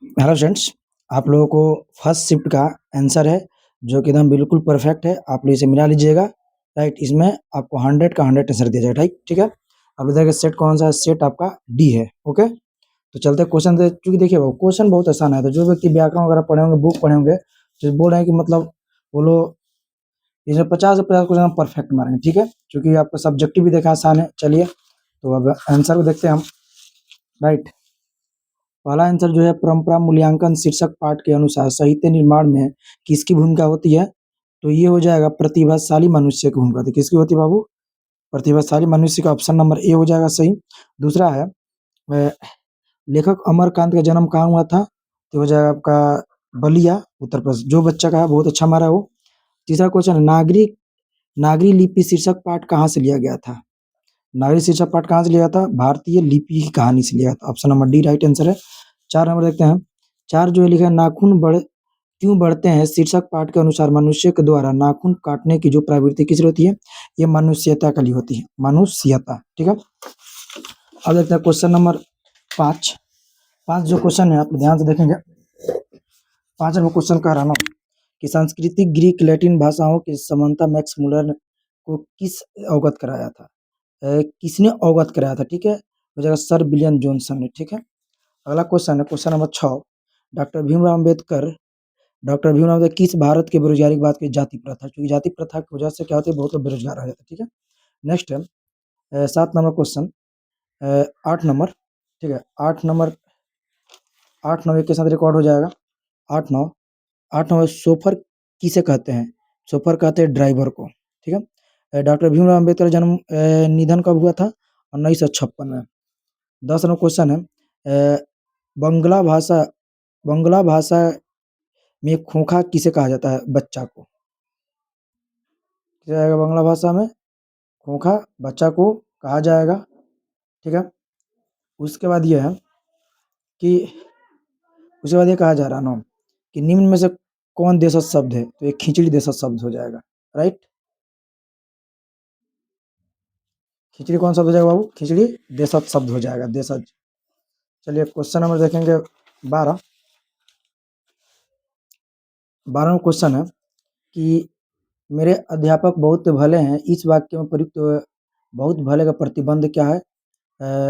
Hello friends, आप लोगों को फर्स्ट शिफ्ट का आंसर है जो कि एकदम बिल्कुल परफेक्ट है। आप लोग इसे मिला लीजिएगा। राइट, इसमें आपको 100 का 100 आंसर दिया जाएगा। ठीक है। आप लोग देखिए सेट कौन सा है, सेट आपका डी है। ओके, तो चलते हैं क्वेश्चन दे, क्योंकि देखिए वो क्वेश्चन बहुत आसान है। तो जो व्यक्ति व्याकरण वगैरह पढ़े होंगे, बुक पढ़े होंगे, तो बोल रहे हैं कि मतलब वो लोग इसमें 50 से 50 क्वेश्चन परफेक्ट मारेंगे। ठीक है, क्योंकि आपका सब्जेक्टिव भी देखा आसान है। चलिए, तो अब आंसर को देखते हैं हम। राइट, पहला आंसर जो है, परंपरा मूल्यांकन शीर्षक पाठ के अनुसार साहित्य निर्माण में किसकी भूमिका होती है? तो ये हो जाएगा प्रतिभाशाली मनुष्य की भूमिका। तो किसकी होती है बाबू? प्रतिभाशाली मनुष्य का ऑप्शन नंबर ए हो जाएगा सही। दूसरा है, लेखक अमरकांत का जन्म कहाँ हुआ था? तो हो जाएगा आपका बलिया, उत्तर प्रदेश। जो बच्चा का है बहुत अच्छा मारा वो। तीसरा क्वेश्चन है, नागरिक नागरी लिपि शीर्षक पाठ कहाँ से लिया गया था? नागरी शीर्षक पाठ कहाँ से लिया था? भारतीय लिपि की कहानी से लिया था। Option number D right answer है। 4 नंबर देखते हैं। 4 जो है लिखा है, नाखून क्यों बढ़ते हैं? शीर्षक पाठ के अनुसार मनुष्य के द्वारा नाखून काटने की जो प्रवृत्ति किस लिए होती है? ये मनुष्यता के लिए होती है, मनुष्यता। ठीक है। अब देखते हैं क्वेश्चन नंबर 5। 5 जो क्वेश्चन है आप ध्यान से देखेंगे। 5 नंबर क्वेश्चन कह रहा ना कि सांस्कृतिक ग्रीक लैटिन भाषाओं की समानता मैक्स मुलर को किस अवगत कराया था? किसने अवगत कराया था? ठीक है, हो जाएगा सर विलियम जॉनसन ने। ठीक है। अगला क्वेश्चन है question number 6। Doctor Bhimrao Ambedkar doctor Bhimrao Ambedkar किस भारत के बेरोजगारी की बात की? जाति प्रथा। क्योंकि जाति प्रथा की वजह से क्या होती है, बहुत लोग बेरोजगार रह जाते हैं। ठीक है। नेक्स्ट है 7 नंबर क्वेश्चन, 8 नंबर। ठीक है, 8 नंबर के साथ रिकॉर्ड हो जाएगा। 8 नंबर सोफर किसे कहते हैं? सोफर कहते हैं ड्राइवर को। ठीक है। डॉक्टर भीमराव अम्बेडकर का जन्म निधन कब हुआ था? 1956 में। 10 नंबर क्वेश्चन है, बंगला भाषा बंगला भाषा में खोखा किसे कहा जाता है? बच्चा को। किसे आएगा बंगला भाषा में? खोखा बच्चा को कहा जाएगा। ठीक है। उसके बाद ये है कि उसके बाद ये कहा जा रहा है ना कि निम्न में से कौन देशज शब्द है? तो ये खिचड़ी देशज शब्द हो जाएगा। राइट, खिचड़ी कौन शब्द हो जाएगा बाबू? खिचड़ी देशज शब्द हो जाएगा, देशज। चलिए क्वेश्चन नंबर देखेंगे 12। 12वां क्वेश्चन है कि मेरे अध्यापक बहुत भले हैं, इस वाक्य में प्रयुक्त बहुत भले का प्रतिबंध क्या है?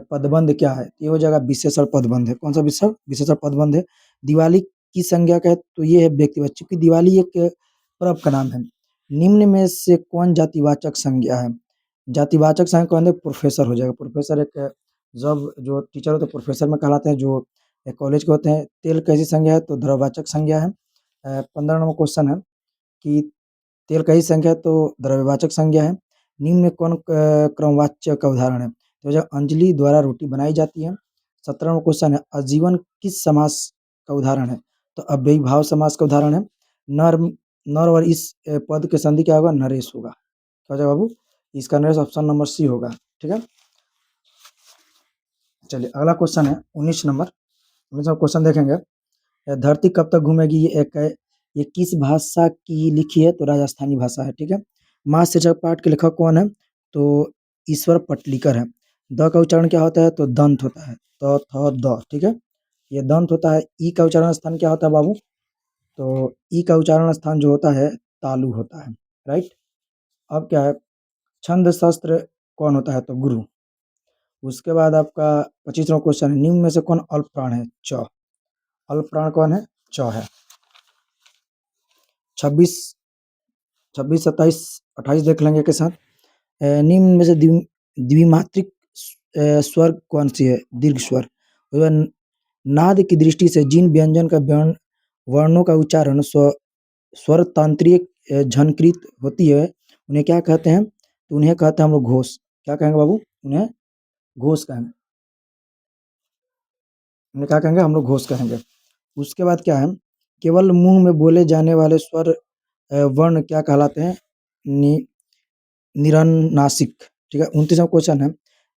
पदबंध क्या है? ये हो जाएगा विशेषण पदबंध है। कौन सा विशेषण? विशेषण पदबंध है। दिवाली की संज्ञा का है? तो ये है व्यक्तिवाचक, क्योंकि दिवाली एक पर्व का नाम है। निम्न में से कौन जातिवाचक संज्ञा है? जातिवाचक संज्ञा कौन है? प्रोफेसर हो जाएगा। प्रोफेसर एक जब जो टीचर होते हैं प्रोफेसर में कहलाते हैं, जो कॉलेज के होते हैं। तेल कैसी संज्ञा है? तो द्रववाचक संज्ञा है। 15 नंबर क्वेश्चन है कि तेल कई संख्या है? तो द्रव्यवाचक संज्ञा है। निम्न में कौन क्रमवाच्य का उदाहरण है? तो जो अंजलि द्वारा रोटी बनाई जाती है। 17वां क्वेश्चन है, आजीवन किस समास का उदाहरण है? तो अव्ययीभाव समास का उदाहरण है। नर नर और इस पद के संधि क्या होगा? नरेश होगा। क्या हो जाएगा बाबू? इसका नरेश ऑप्शन नंबर सी होगा। ठीक है। चलिए अगला क्वेश्चन है 19 नंबर। 19 क्वेश्चन देखेंगे, धरती कब तक घूमेगी? ये एक है। ये किस भाषा की लिखी है? तो राजस्थानी भाषा है। ठीक है। माँ शीर्षक पाठ के लेखक कौन है? तो ईश्वर पटलीकर है। द का उच्चारण क्या होता है? तो दंत होता है। तो थ द। ठीक है, ये दंत होता है। ई का उच्चारण स्थान क्या होता है बाबू? तो ई का उच्चारण स्थान जो होता है तालु होता है। राइट। अब क्या है, छंद शास्त्र कौन होता है? तो गुरु। उसके बाद आपका 25वां क्वेश्चन है, निम्न में से कौन अल्प प्राण है? च। अल्प प्राण कौन है? च है। 26 26 27 28 देख लेंगे के साथ। निम्न में से द्विमात्रिक स्वर कौन सी है? दीर्घ स्वर। उसके बाद नाद की दृष्टि से जिन व्यंजन का वर्णों का उच्चारण स्वर तांत्रिक झनकृत होती है, उन्हें क्या कहते हैं? तो उन्हें कहते हैं हम लोग घोष। क्या कहेंगे बाबू? उन्हें घोष कहेंगे। उन्हें क्या कहेंगे? हम लोग घोष कहेंगे। उसके बाद क्या है, केवल मुंह में बोले जाने वाले स्वर वर्ण क्या कहलाते हैं? नि निरनुनासिक। ठीक है। 29वां क्वेश्चन है,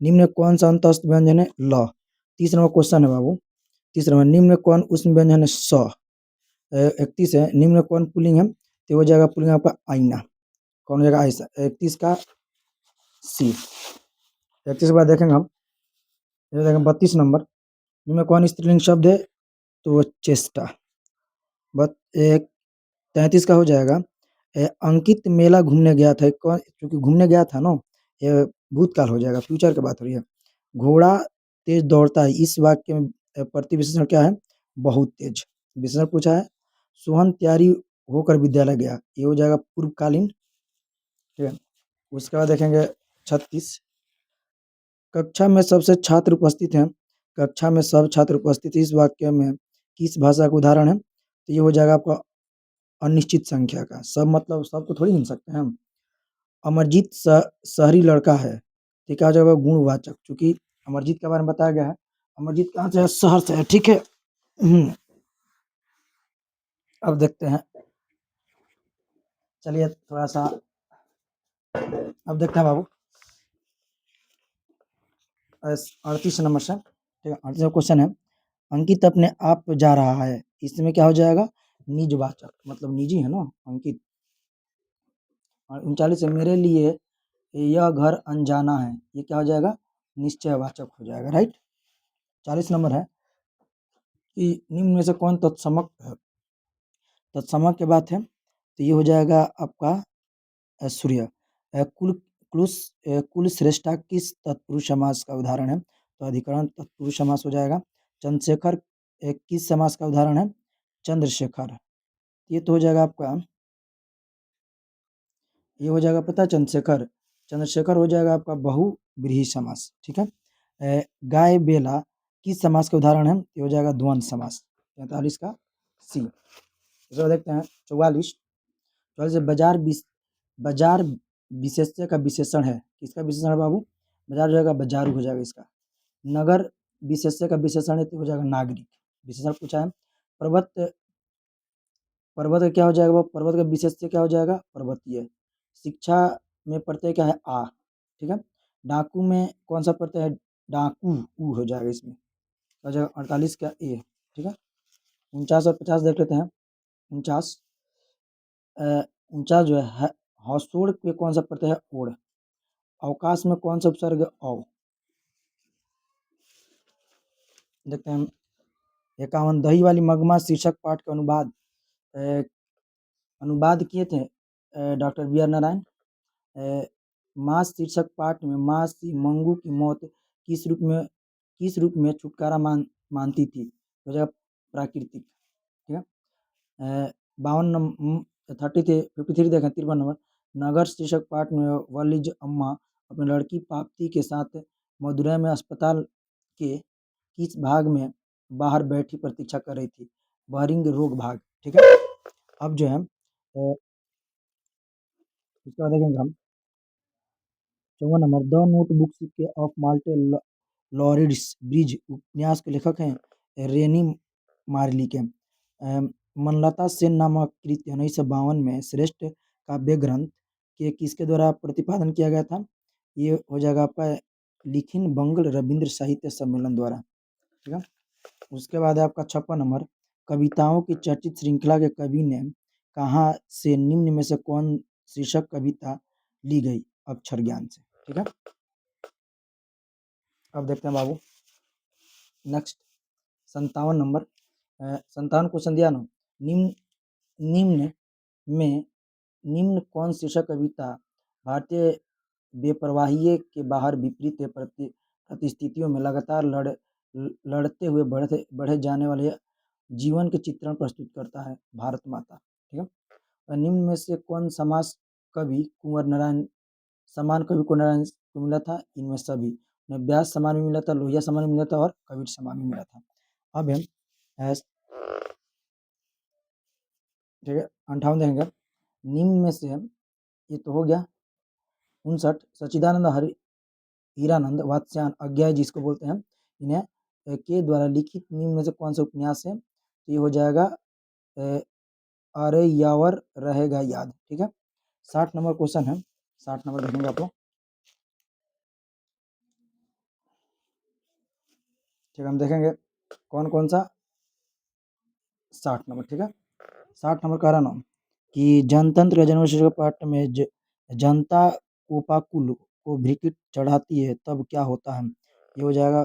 निम्न में कौन सा अंतस्थ व्यंजन है? ल। 30वां क्वेश्चन है बाबू। 30वां, निम्न में कौन उष्म व्यंजन है? स। 31 है, निम्न में कौन पुल्लिंग है? तो हो जाएगा पुल्लिंग आपका आईना। कौन हो जाएगा? आयसा। 31 का सी। 31 के बाद देखेंगे हम, ये देखेंगे 32 नंबर। निम्न में कौन स्त्रीलिंग शब्द है? तो चेष्टा। बट एक 33 का हो जाएगा। अंकित मेला घूमने गया था, कौन, क्योंकि घूमने गया था ना, ये भूतकाल हो जाएगा, फ्यूचर की बात हो रही है। घोड़ा तेज दौड़ता है, इस वाक्य में प्रति विशेषण क्या है? बहुत तेज। विशेषण पूछा है। सोहन तैयारी होकर विद्यालय गया, ये हो जाएगा पूर्वकालीन। ठीक है। उसके बाद देखेंगे 36। कक्षा में सबसे छात्र उपस्थित हैं, कक्षा में सब छात्र उपस्थित, इस वाक्य में किस भाषा का उदाहरण है? तो ये हो जाएगा आपका अनिश्चित संख्या का। सब मतलब सब तो थोड़ी गिन सकते हैं हम। अमरजीत शहरी लड़का है, ठीक है, आ जाएगा गुणवाचक, क्योंकि अमरजीत के बारे में बताया गया है। अमरजीत कहाँ से है? शहर से है, ठीक है। अब देखते हैं, चलिए थोड़ा सा, अब देखते हैं बाबू 38 नंबर से, ठीक है। 38 क्वेश्चन है। अंकित अपने आप जा रहा है, इसमें क्या हो जाएगा? निजवाचक, मतलब निजी है ना अंकित। और 39 है, मेरे लिए यह घर अनजाना है, ये क्या हो जाएगा? निश्चयवाचक हो जाएगा, राइट। 40 नंबर है कि निम्न में से कौन तत्समक है? तत्समक के बात है, तो ये हो जाएगा आपका सूर्य। कुल कुलुस कुल श्रेष्ठा किस तत्पुरुष समास का उदाहरण है? तो अधिकरण तत्पुरुष समास हो जाएगा। चंद्रशेखर किस समास का उदाहरण है? चंद्रशेखर। ये तो हो जाएगा आपका, ये हो जाएगा पता है चंद्रशेखर। चंद्रशेखर हो जाएगा आपका बहुव्रीहि समास, ठीक है। गाय बेला किस समास का उदाहरण है? ये हो जाएगा द्वंद्व समास। 43 का सी। इसको देखते हैं 44। 44 से बाजार विशेष्य का विशेषण है, किसका विशेषण है बाबू? बाजार हो जाएगा बाजारू हो जाएगा इसका। नगर विशेष्य का विशेषण है, तो हो जाएगा नागरिक। विशेषण पूछा है। पर्वत, पर्वत का क्या हो जाएगा? पर्वत का विशेष्य क्या हो जाएगा? पर्वतीय। शिक्षा में प्रत्यय क्या है? आ, ठीक है। डाकू में कौन सा प्रत्यय है? डाकू, ऊ हो जाएगा इसमें, हो जाएगा 48 का ए, ठीक है। 49 और 50 देख लेते हैं। 49, 49 जो है हौसोड़ पे कौन सा प्रत्यय है? ओढ़। अवकाश में कौन सा उपसर्ग? औ। देखते हैं हम 51, दही वाली मगमा शीर्षक पाठ का अनुवाद अनुवाद किए थे डॉक्टर बी आर नारायण। मास शीर्षक पाठ में माँ सी मंगू की मौत किस रूप में छुटकारा मानती थी? हो जाएगा प्राकृतिक, ठीक है। 52 नंबर 53 देखें, 53 नंबर। नगर शीर्षक पाठ में वलिज अम्मा अपनी लड़की पाप्ती के साथ मदुरै में अस्पताल के किस भाग में बाहर बैठी प्रतीक्षा कर रही थी? बहरिंग रोग भाग, ठीक है। अब जो है उसके बाद देखेंगे हम 54 नंबर, द नोटबुक्स के ऑफ माल्टे लॉरिड्स ब्रिज उपन्यास के लेखक हैं रेनी मार्ली के। मनलता सेन नामक कृति 1952 में श्रेष्ठ काव्य ग्रंथ के किसके द्वारा प्रतिपादन किया गया था? ये हो जाएगा आपका लिखिन बंगल रविंद्र साहित्य सम्मेलन द्वारा, ठीक है। उसके बाद है आपका 56 नंबर, कविताओं की चर्चित श्रृंखला के कवि ने कहाँ से निम्न में से कौन शीर्षक कविता ली गई? अक्षर ज्ञान से, ठीक है। अब देखते हैं बाबू नेक्स्ट 57 नंबर। 57 क्वेश्चन दिया ना, निम्न निम्न में निम्न कौन शीर्षक कविता भारतीय बेपरवाही के बाहर विपरीत परिस्थितियों में लगातार लड़ते हुए बढ़े जाने वाले जीवन के चित्रण प्रस्तुत करता है? भारत माता, ठीक है। और निम्न में से कौन समास कवि कुंवर नारायण सम्मान कवि को नारायण को मिला था? इनमें सभी। उन्हें व्यास सम्मान भी मिला था, लोहिया सम्मान भी मिला था और कबीर सम्मान भी मिला था। अब हम ठीक है 58 देखेंगे। निम्न में से ये तो हो गया। 59, सच्चिदानंद हीरानंद वात्स्यायन अज्ञा जिसको बोलते हैं, इन्हें के द्वारा लिखित निम्न में से कौन सा उपन्यास है? तो ये हो जाएगा अरे यावर रहेगा याद, ठीक है। 60 नंबर क्वेश्चन है, 60 नंबर देखेंगे आप लोग, ठीक है। हम देखेंगे कौन कौन सा 60 नंबर, ठीक है। 60 नंबर कह रहा ना कि जनतंत्र का जन्म पाठ में जनता कोपाकुल को भ्रिकुट चढ़ाती है तब क्या होता है? ये हो जाएगा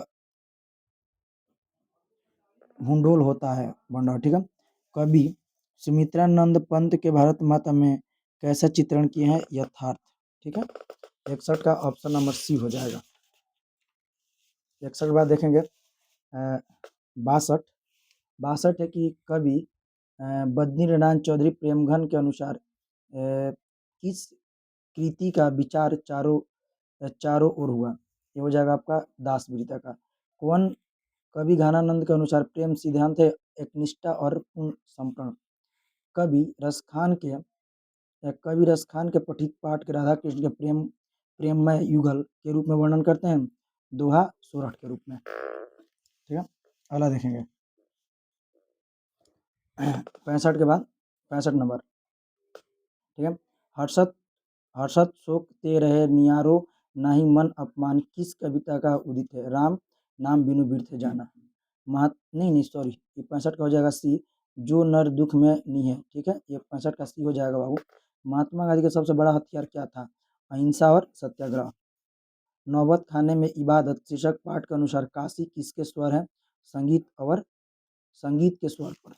भूंडोल होता है भंडार, ठीक है। कवि सुमित्रानंद पंत के भारत माता में कैसा चित्रण किए हैं? यथार्थ, ठीक है। 61 का ऑप्शन नंबर सी हो जाएगा। 61 के बाद देखेंगे 62। 62 है कि कवि बद्रीनाथ चौधरी प्रेमघन के अनुसार किस कृति का विचार चारों ओर हुआ? ये हो जाएगा आपका दास विरता का। कौन कवि घनानंद के अनुसार प्रेम सिद्धांत है एकनिष्ठा और पूर्ण समर्पण? कवि रसखान के पठित पाठ के राधा कृष्ण के प्रेममय युगल के रूप में वर्णन करते हैं, दोहा सोरठ के रूप में, ठीक है। अगला देखेंगे 65 के बाद 65 नंबर, ठीक है। हर्षद हर्षद शोक ते रहे नियारो नाही मन अपमान किस कविता का उदित है? राम नाम बिनु बिरथ जाना। नहीं सॉरी, ये 65 का हो जाएगा सी, जो नर दुख में नहीं है, ठीक है। ये 65 का सी हो जाएगा बाबू। महात्मा गांधी का सबसे बड़ा हथियार क्या था? अहिंसा और सत्याग्रह। नौबत खाने में इबादत शीर्षक पाठ के अनुसार काशी किसके स्वर है? संगीत के स्वर पर।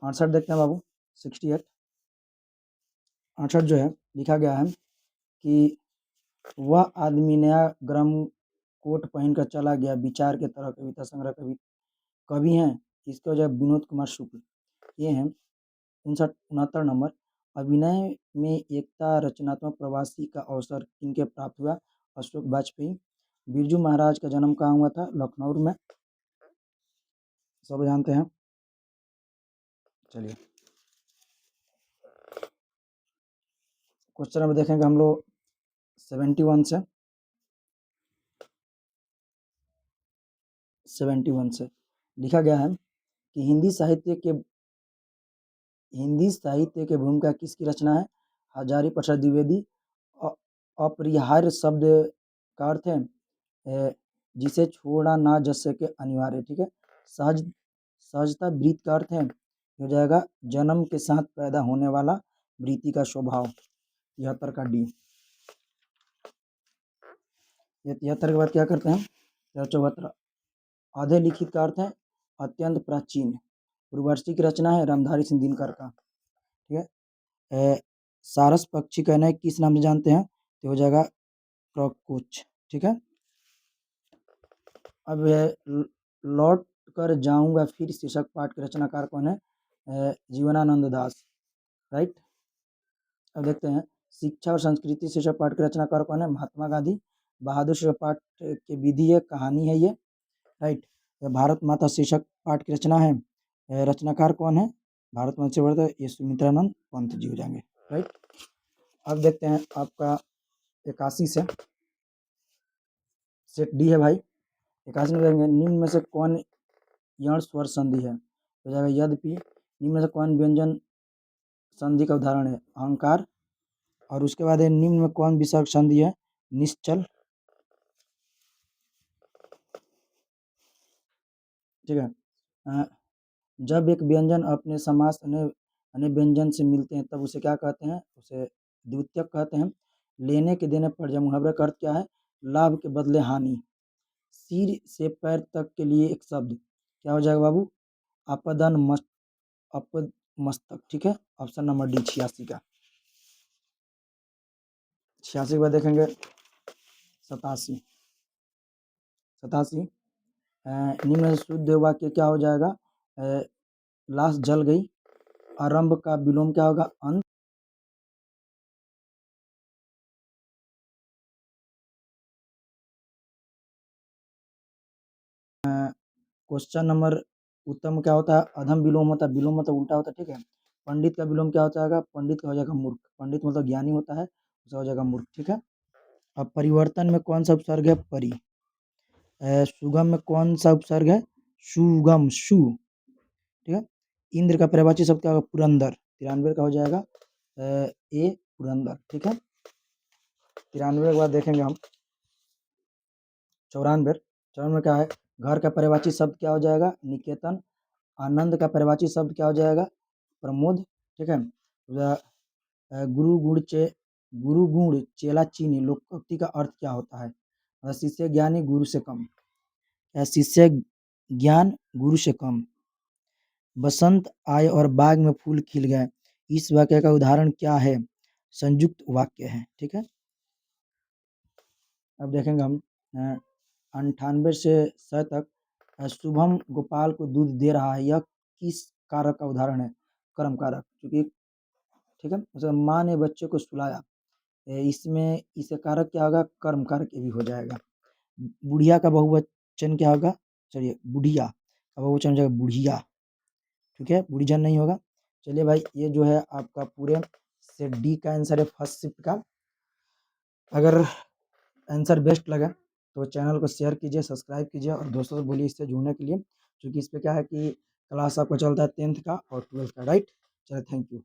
68 देखते हैं बाबू। 68 68 जो है लिखा गया है कि वह आदमी नया गर्म कोट पहनकर चला गया विचार के तरह कविता संग्रह कवि हैं। इसके वजह विनोद कुमार शुक्ल। ये हैं 69 नंबर। अभिनय में एकता रचनात्मक प्रवासी का अवसर किनके प्राप्त हुआ? अशोक वाजपेयी। बिरजू महाराज का जन्म कहाँ हुआ था? लखनऊ में, सब जानते हैं। चलिए क्वेश्चन नंबर देखेंगे हम लोग 71 से 71 से लिखा गया है कि हिंदी साहित्य के भूमिका किसकी रचना है? हजारी प्रसाद द्विवेदी। अपरिहार्य शब्द का अर्थ है जिसे छोड़ा ना जा सके अनिवार्य, ठीक है। सहजता वृत्ति का अर्थ है हो जाएगा जन्म के साथ पैदा होने वाला वृत्ति का स्वभाव। 73 का डी। 73 के बाद क्या करते हैं? 74 आधे लिखित का अर्थ है अत्यंत प्राचीन। उर्वशी की रचना है रामधारी सिंह दिनकर का, ठीक है। सारस पक्षी का नय किस नाम से जानते हैं? तो हो जाएगा क्रॉकोच, ठीक है। अब लौट कर जाऊंगा फिर शीर्षक पाठ के रचनाकार कौन है? जीवनानंद दास, राइट। अब देखते हैं शिक्षा और संस्कृति शीर्षक पाठ के रचनाकार कौन है? महात्मा गांधी। बहादुर शीर्षक पाठ की विधि है, कहानी है ये, राइट। भारत माता शीर्षक पाठ की रचना है, रचनाकार कौन है? भारत माता से बढ़ता ये सुमित्रानंद पंत जी हो जाएंगे, राइट। अब देखते हैं आपका 81 से सेट डी है भाई। 81 में देखेंगे निम्न में से कौन यण स्वर संधि है? हो जाएगा यद्यपि। निम्न में से कौन व्यंजन संधि का उदाहरण है? अहंकार। और उसके बाद निम्न में कौन विसर्ग संधि है? निश्चल, ठीक है। जब एक व्यंजन अपने समास अन्य व्यंजन से मिलते हैं तब उसे क्या कहते हैं? उसे द्वितीयक कहते हैं। लेने के देने पर जब मुहावरे का अर्थ क्या है? लाभ के बदले हानि। सिर से पैर तक के लिए एक शब्द क्या हो जाएगा बाबू? अपमस्तक, ठीक है। ऑप्शन नंबर डी 86 का। 86 के बाद देखेंगे 87। निम्न से शुद्ध वाक्य क्या हो जाएगा? लाश जल गई। आरंभ का विलोम क्या होगा? अंत। क्वेश्चन नंबर उत्तम क्या होता है? अधम विलोम होता है, विलोम मतलब उल्टा होता है, ठीक है। पंडित का विलोम क्या हो जाएगा? पंडित का हो जाएगा मूर्ख। पंडित मतलब ज्ञानी होता है, उसका हो जाएगा मूर्ख, ठीक है। अब परिवर्तन में कौन सा उपसर्ग है? परि। सुगम में कौन सा उपसर्ग है? सुगम, सु, ठीक है। इंद्र का पर्यायवाची शब्द क्या होगा? पुरंदर। 93 का हो जाएगा ए पुरंदर, ठीक है। 93 के बाद देखेंगे हम 94। 94 क्या है? घर का पर्यायवाची शब्द क्या हो जाएगा? निकेतन। आनंद का पर्यायवाची शब्द क्या हो जाएगा? प्रमोद, ठीक है। गुरु गुण चेला चीनी लोकोक्ति का अर्थ क्या होता है? शिष्य ज्ञानी गुरु से कम। शिष्य ज्ञान गुरु से कम, बसंत आए और बाग में फूल खिल गए। इस वाक्य का उदाहरण क्या है? संयुक्त वाक्य है, ठीक है। अब देखेंगे हम 98 से 100 तक। शुभम गोपाल को दूध दे रहा है, यह किस कारक का उदाहरण है? कर्म कारक, क्योंकि ठीक है, मतलब माँ ने बच्चे को सुलाया, इसमें इसका कारक क्या होगा? कर्म कारक ये भी हो जाएगा। बुढ़िया का बहुवचन क्या होगा? चलिए, बुढ़िया का बहुवचन हो जाएगा बुढ़िया, ठीक है, बुढ़ीजन नहीं होगा। चलिए भाई, ये जो है आपका पूरे सेट डी का आंसर है फर्स्ट शिफ्ट का। अगर आंसर बेस्ट लगा तो चैनल को शेयर कीजिए, सब्सक्राइब कीजिए और दोस्तों से बोलिए इससे जुड़ने के लिए, क्योंकि इस पे क्या है कि क्लास आपका चलता है 10th का और 12th का, राइट। चलिए, थैंक यू।